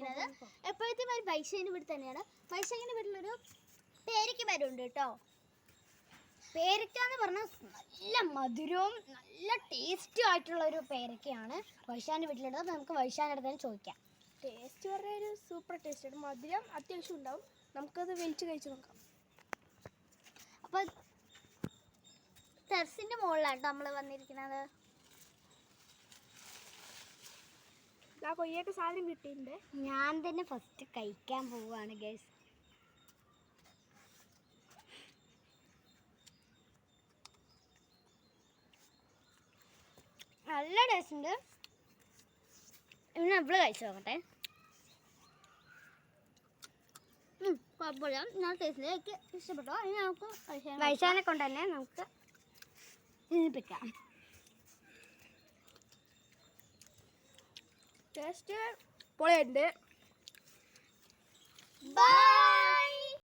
വന്നിരിക്കുന്നത് എപ്പോഴത്തെ ഒരു വൈശാഖിൻ്റെ വീട്ടിൽ തന്നെയാണ്. വൈശാഖിൻ്റെ വീട്ടിലൊരു പേരയ്ക്ക മരമുണ്ട് കേട്ടോ. പേരയ്ക്ക എന്ന് പറഞ്ഞാൽ നല്ല മധുരവും നല്ല ടേസ്റ്റും ആയിട്ടുള്ള ഒരു പേരയ്ക്കയാണ് വൈശാഖിൻ്റെ വീട്ടിലുള്ളത്. അപ്പോൾ നമുക്ക് വൈശാഖിൻ്റെ അടുത്ത് തന്നെ ചോദിക്കാം. ടേസ്റ്റ് പറഞ്ഞാൽ ഒരു സൂപ്പർ ടേസ്റ്റ്, മധുരം അത്യാവശ്യം ഉണ്ടാവും. നമുക്കത് വലിച്ച് കഴിച്ച് നോക്കാം. അപ്പോൾ ടെറസിൻ്റെ മുകളിലാണ് നമ്മൾ വന്നിരിക്കുന്നത്. ആ കൊയ്യൊക്കെ സാധനം കിട്ടിയിട്ടുണ്ട്. ഞാൻ തന്നെ ഫസ്റ്റ് കഴിക്കാൻ പോവുകയാണ് ഗൈസ്. നല്ല ടേസ്റ്റ് ഉണ്ട്. ഇന്ന് എവിടെ കഴിച്ചു നോക്കട്ടെ. കുഴപ്പമില്ല, നല്ല ടേസ്റ്റ് എനിക്ക് ഇഷ്ടപ്പെട്ടോ. ഇനി നമുക്ക് വൈശാഖിനെ കൊണ്ട് തന്നെ നമുക്ക് തിന്നിപ്പിക്കാം. ടേസ്റ്റ് പൊളിയുണ്ട്.